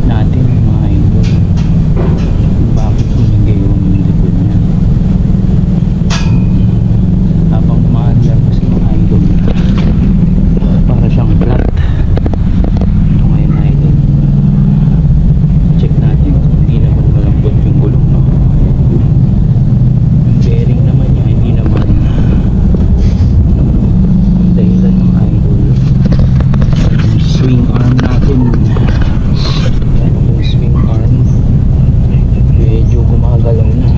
natin mga idol bakit gumagayong yung likod niya. Habang umaandar kasi mga idol, para siyang flat. Ito ngayon mga idol, check natin kung hindi naman malambot yung gulong, no? Yung bearing naman niya hindi naman dahilan mga idol. Yung swing arm natin, yung swing arm medyo gumagalaw na.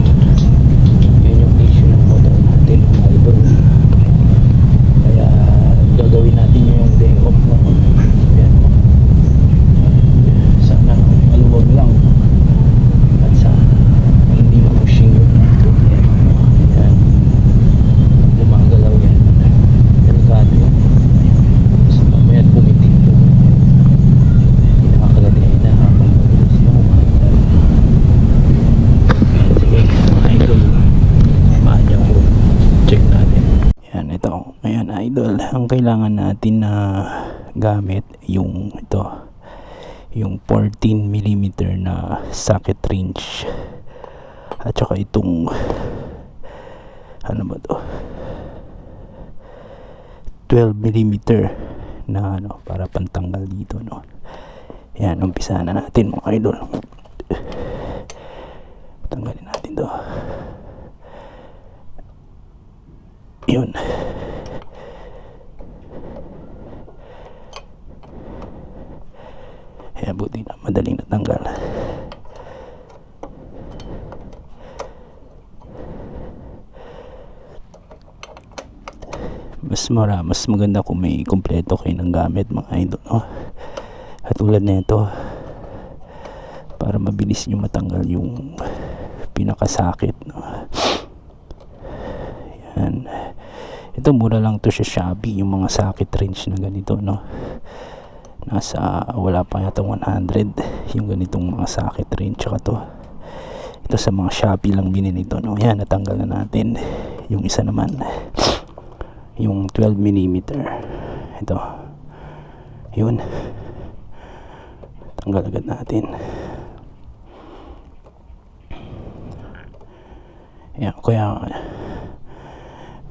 Yan yung issue ng motor natin mga idol, kaya gagawin natin yung day off na. Yan, sana maluwag lang at sana hindi ma-pushing yung motor. Yan, gumagalaw yan, delikado yan. So mamaya pumitik yung hindi nakakagadahin na habang mabilis yung umaandar. Yan, sige mga idol, maadya ko, check natin. Yan, ito ngayon idol, ang kailangan natin na gamit yung ito, yung 14mm na socket wrench, at saka itong ano ba to, 12mm na ano, para pantanggal dito, no. Yan, umpisa na natin mga idol. Tanggalin natin to. Yun. Kaya buti na madaling natanggal. Mas maganda kung may kumpleto kayo ng gamit mga idol, no? Katulad na ito, para mabilis nyo matanggal yung pinakasakit, no? Yan. Ito mura lang to sa Shopee, yung mga socket wrench na ganito, no? Nasa wala pa yata 100 yung ganitong mga socket wrench. Tsaka to, ito sa mga Shopee lang binili ito, no? Yan, natanggal na natin. Yung isa naman, yung 12mm, ito, yun, tanggal agad natin. Yan, kaya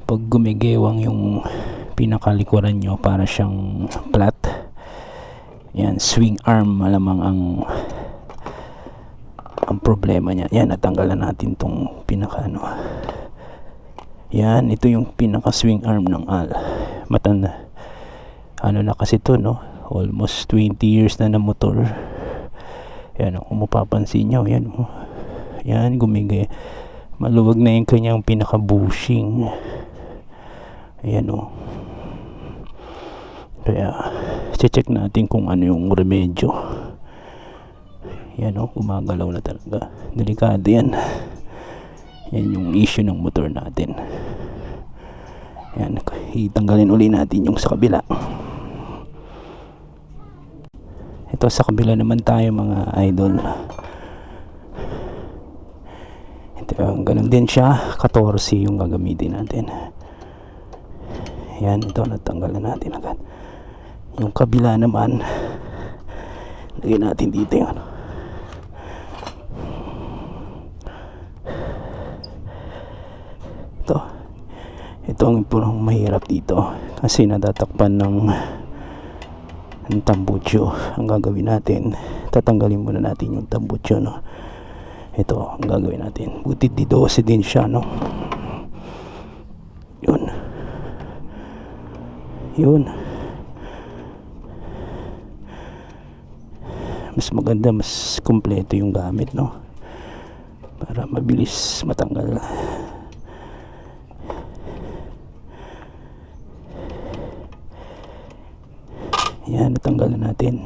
pag gumigewang yung pinakalikuran nyo para siyang flat, yan, swing arm malamang ang problema niya. Yan, natanggal na natin tong pinaka ano. Yan, ito yung pinaka swing arm ng AL. Matanda, ano na kasi to, no, almost 20 years na motor. Yan, kung mapapansin nyo, yan, oh, yan, gumigay, maluwag na yung kanyang pinaka bushing. Ayan, oh. Kaya check natin kung ano yung remedyo. Yan, oh, gumagalaw na talaga, delikado yan. Yan yung issue ng motor natin. Yan, itanggalin uli natin yung sa kabila. Ito sa kabila naman tayo mga idol. Ito, ganun din siya, 14 yung gagamitin natin. Yan, ito natanggal na natin agad. Yung kabila naman, lagyan natin dito yung ano. Ito ang purong mahirap dito kasi natatakpan ng tambucho. Ang gagawin natin, tatanggalin muna natin yung tambucho, no. Ito ang gagawin natin, buti dito kasi din siya, no. Yun, mas maganda, mas kumpleto yung gamit, no, para mabilis matanggal. Yan, natanggal na natin.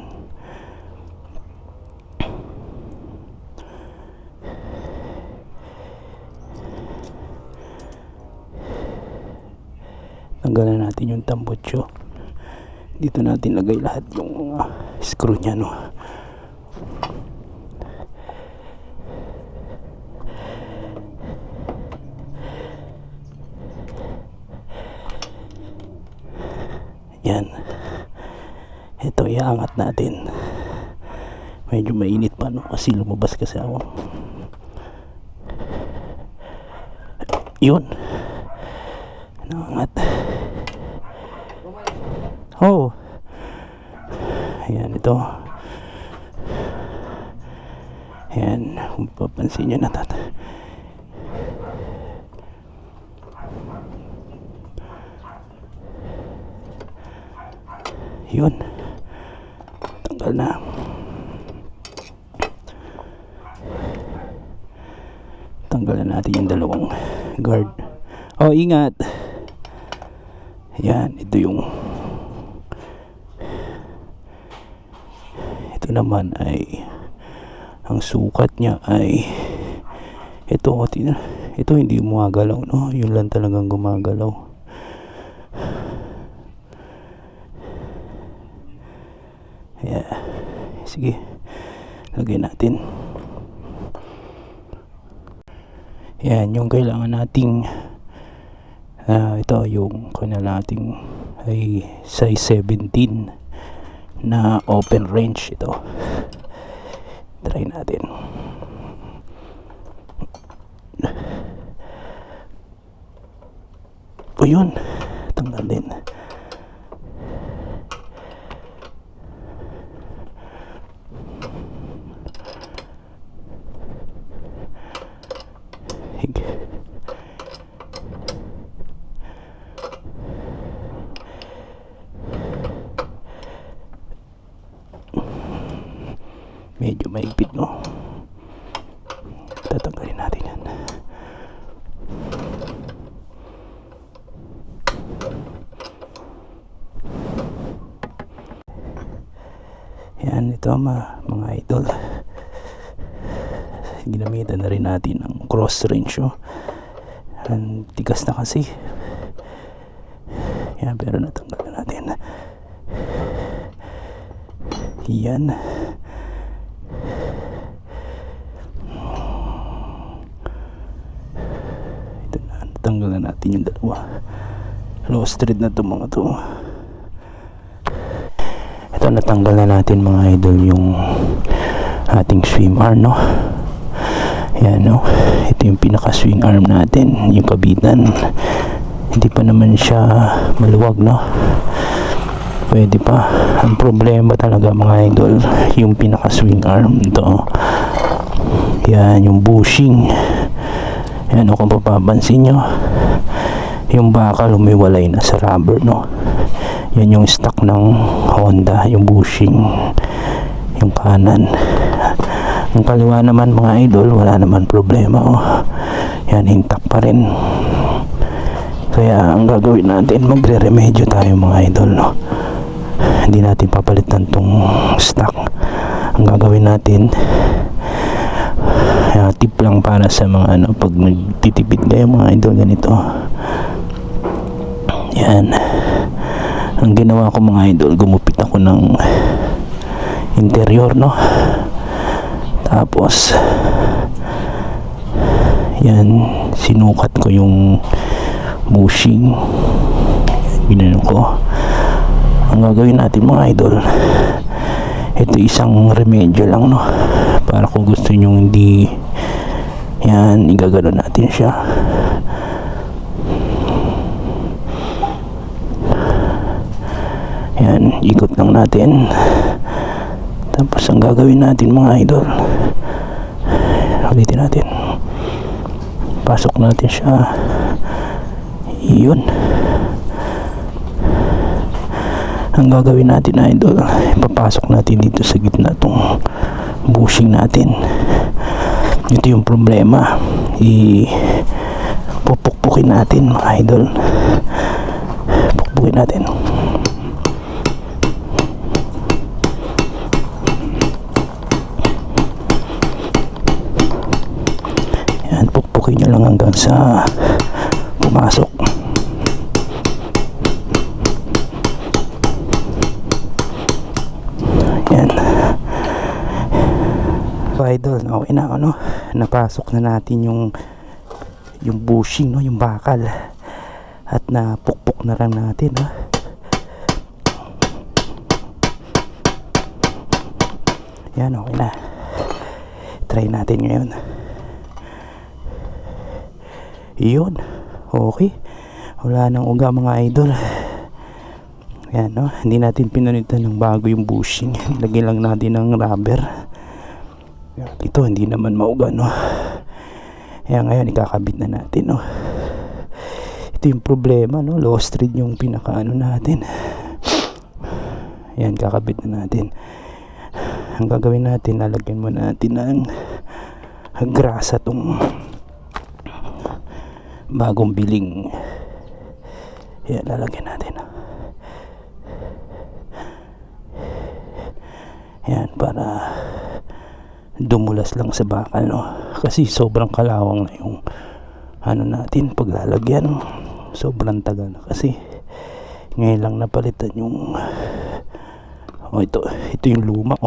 Tanggalan natin yung tambutso. Dito natin lagay lahat yung mga screw nya, no. Yan. Ito, iangat natin. Medyo mainit pa, no, kasi lumabas kasi ako. Yun, nangangat. Oh, ayan, ito. Ayan, kung papansin nyo na yun, tanggal na. Tanggalan natin yung dalawang guard. Oh, ingat. Yan, ito naman ay ang sukat niya ay ito hindi gumagalaw, no? Yun lang talagang gumagalaw. Yeah. Sige, lagay natin. Yan yung kailangan nating ito yung kailangan nating ay size 17 na open range. Ito, try natin. O yun, tanggal din. Medyo maigpit, no? Tatanggalin natin yan. Yan, ito mga idol, ginamitan na rin natin ng cross range, oh. Ang tigas na kasi. Yan, pero natanggal na natin. Yan. Ito na, natanggal na natin yung dalawa. Low thread na to, mga to. Ito, natanggal na natin, mga idol, yung ating swim arm, no? Yan, no? Ito yung pinaka swing arm natin, yung kabitan. Hindi pa naman siya maluwag, no? Pwede pa. Ang problema talaga, mga idol, yung pinaka swing arm to. Yan, yung bushing. Yan, o, kung papapansin nyo, yung bakal umiwalay na sa rubber, no? Yan yung stock ng Honda, yung bushing, yung kanan. Ang kaliwa naman, mga idol, wala naman problema, oh. Yan, intact pa rin. Kaya ang gagawin natin, magre-remedyo tayo, mga idol, no? Hindi natin papalitan tong stock. Ang gagawin natin, tip lang para sa mga ano, pag nagtitipid kayo, mga idol, ganito. Yan. Ang ginawa ko, mga idol, gumupit ako ng interior, no? Tapos yan, sinukat ko yung bushing. Ginanon ko. Ang gagawin natin, mga idol, ito isang remedyo lang, no? Para kung gusto nyo hindi, yan, igagano natin siya. Yan, ikot lang natin. Tapos ang gagawin natin, mga idol, ulitin natin, pasok natin siya. Yun. Ang gagawin natin, idol, ipapasok natin dito sa gitna tong bushing natin. Ito yung problema, pupukpukin natin, mga idol. Pukpukin natin. Yan, pukpukin nyo lang hanggang sa pumasok. Yan, idol, okay na, ano, napasok na natin yung bushing, no, yung bakal, at napukpok na rin natin, ha. Yan, okay na. Try natin ngayon. Yun, okay. Wala nang uga mga idol. Yan, no? Hindi natin pinalitan ng bago yung bushing. Lagyan lang natin ng rubber. Ito hindi naman mauga, no? Kaya ngayon ikakabit na natin, no? Ito yung problema, no? Low thread yung pinakaano natin. Yan, kakabit na natin. Ang gagawin natin, lalagyan mo natin ng grasa tong bagong biling. Yan, lalagyan natin. Yan, para dumulas lang sa bakal, no? Kasi sobrang kalawang na yung ano natin paglalagyan. Sobrang tagal na kasi. Ngayon lang napalitan yung ito yung luma,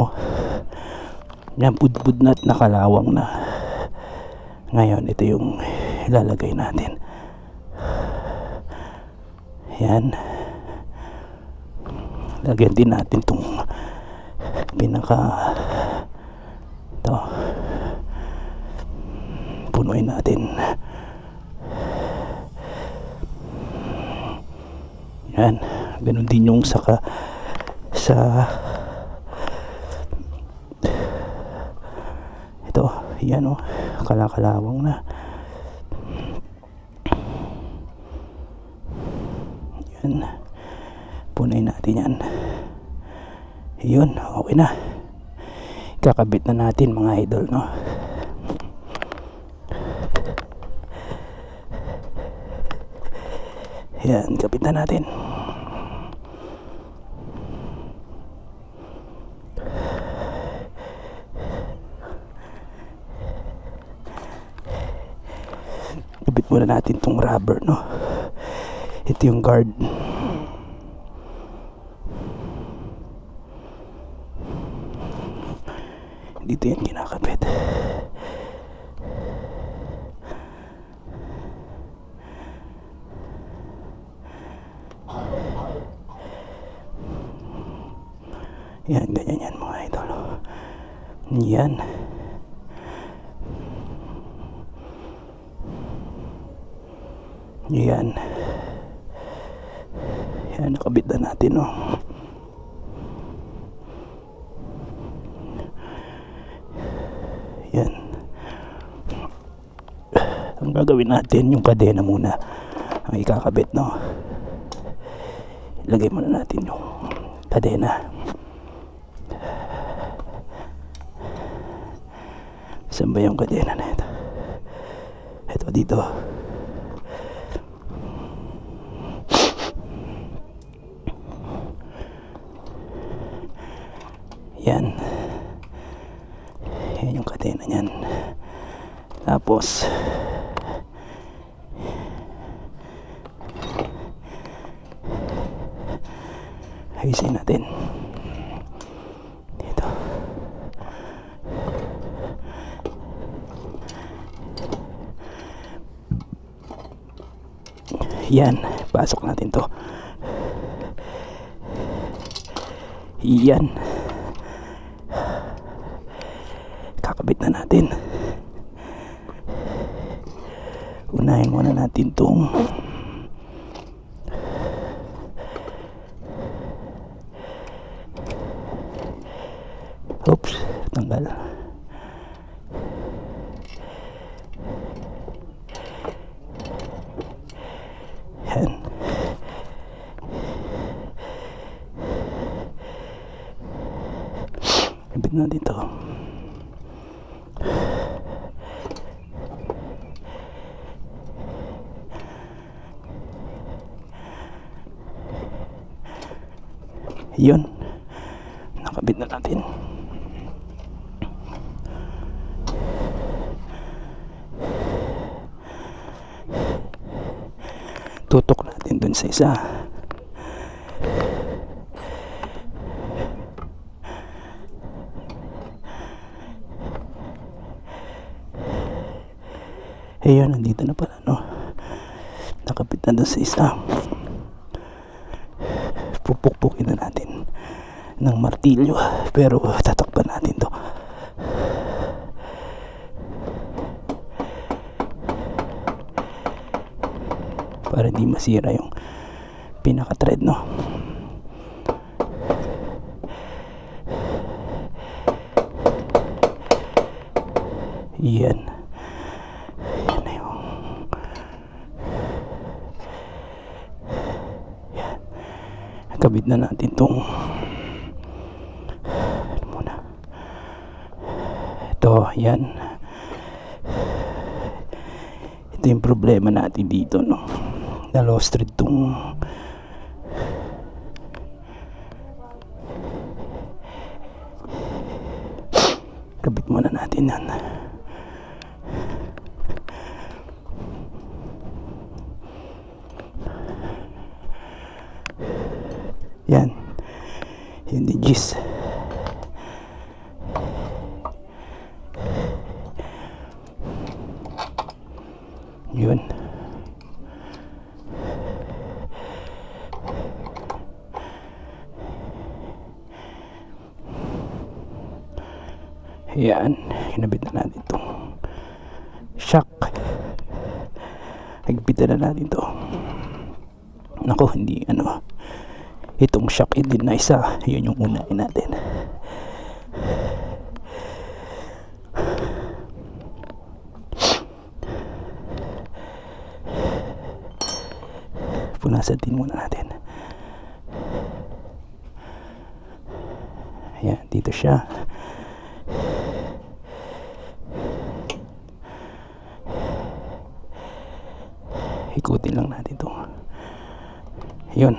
yan, budbud na at nakalawang na. Ngayon ito yung ilalagay natin. Yan, lagyan din natin tong pinaka ito, punuin natin. Yan, ganun din yung sa ito, yan, kalakalawang na. Yan, punuin natin yan. Yun, okay na. Kakabit na natin mga idol, no? Yan, kapit na natin. Kapit muna natin tong rubber, no? Ito yung guard. Dito yan kinakabit. Yan, ganyan yan mga idol. Yan. Yan. Yan, nakabit na natin, no? Yan. Ang gagawin natin, yung kadena muna ang ikakabit, no? Ilagay muna natin yung kadena. Saan ba yung kadena na ito? Ito dito. Yan. Yan yung kadena niyan. Tapos ayusin natin dito. Yan, pasok natin to. Yan, kakabit na natin. Unahin muna natin tong oops, tanggal. Yan. Ibig na dito. Yun, nakabit na natin. Tutok natin dun sa isa. Ayun, nandito na pala, no? Nakabit na dun sa isa. Pupukpukin na natin ng martilyo, pero tatakpan natin to. para di masira yung pinaka thread, no. Yan. Yan na yung yan. Kabit na natin tong ano muna. Ito, yan. Ito yung problema natin dito, no. Na lost thread tong kabit muna natin yan. Yan. Yun di gis. Yun. Yan. Kinabit na natin itong shock. Nagpitan na natin ito. Naku, hindi ano. Itong shock din na isa. Yun yung unahin natin. Punasan din muna natin. Ayan, dito siya. Ikutin lang natin ito. Yun.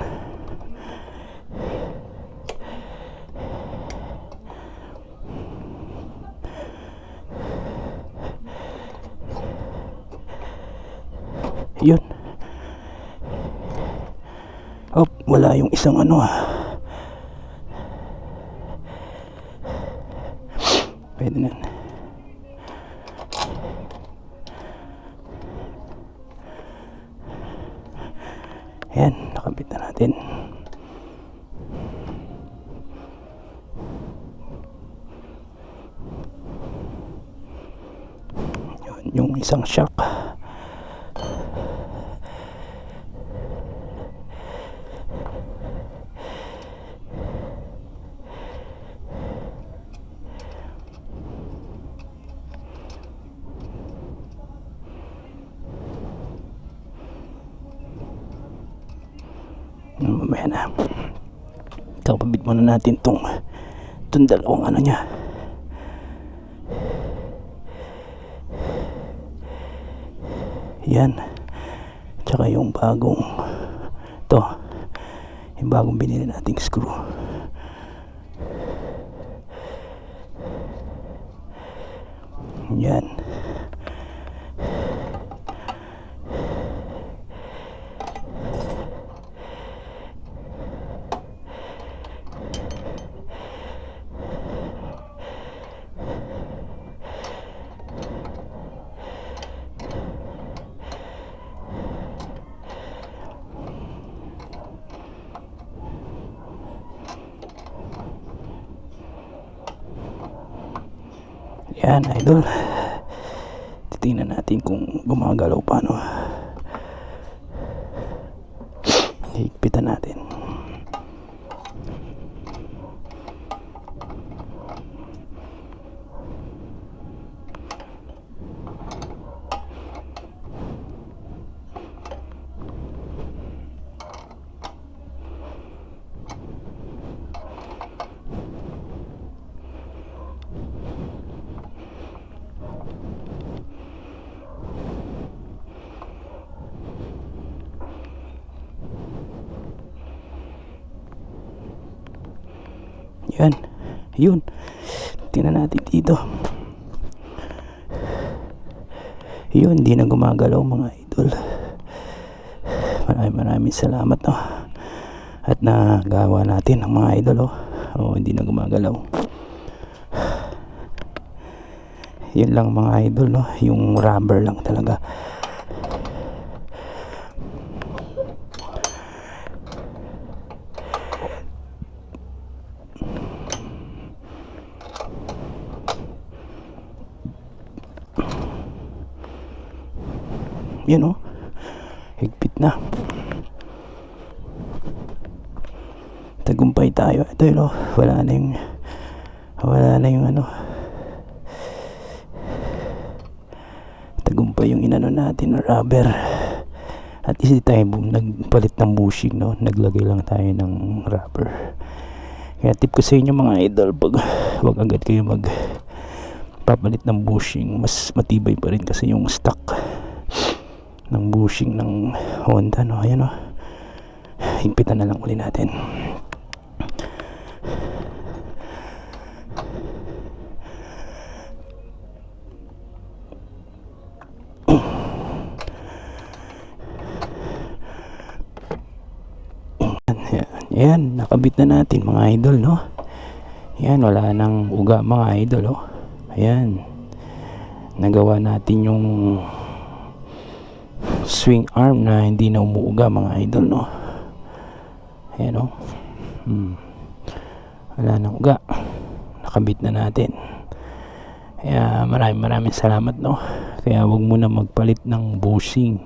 Yun. Oh, wala yung isang ano Pwede na. Ayan, nakabit na natin. Yun, yung isang shock. Mamaya na. Kakabit muna natin tong dalawang ano niya. Yan. Tsaka yung bagong yung bagong binili nating screw. Yan. Yan, idol. Titingnan natin kung gumagalaw pa, no. Higpitan natin. Yan. Yun. Tingnan natin dito. Yun, hindi na gumagalaw mga idol. Maraming salamat, no. At nagawa natin ang mga idol, hindi na gumagalaw. Yun lang mga idol, no. Yung rubber lang talaga. Yun, higpit na. Tagumpay tayo. Ito yun, wala na yung ano, tagumpay yung inano natin na rubber. At hindi tayo nagpalit ng bushing, no? Naglagay lang tayo ng rubber. Kaya tip ko sa inyo mga idol, wag agad kayo papalit ng bushing. Mas matibay pa rin kasi yung stock ng bushing ng Honda, no? Ayan, no? Higpitan na lang uli natin. Ayan, nakabit na natin mga idol, no? Ayan, wala nang uga mga idol, oh. Ayan, nagawa natin yung swing arm na hindi na umuuga mga idol, no? Ayan, oh. Wala nang uga, nakabit na natin. Kaya maraming salamat, no? Kaya wag mo na magpalit ng bushing.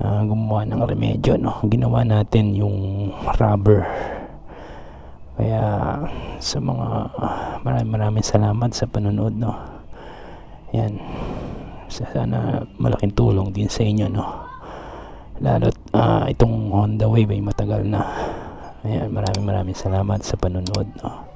Gumawa ng remedyo, no? Ginawa natin yung rubber. Kaya sa mga maraming salamat sa panonood, no? Yan, sana malaking tulong din sa inyo, no? Lalo't itong Honda Wave ay matagal na. Ayan, maraming salamat sa panonood, no?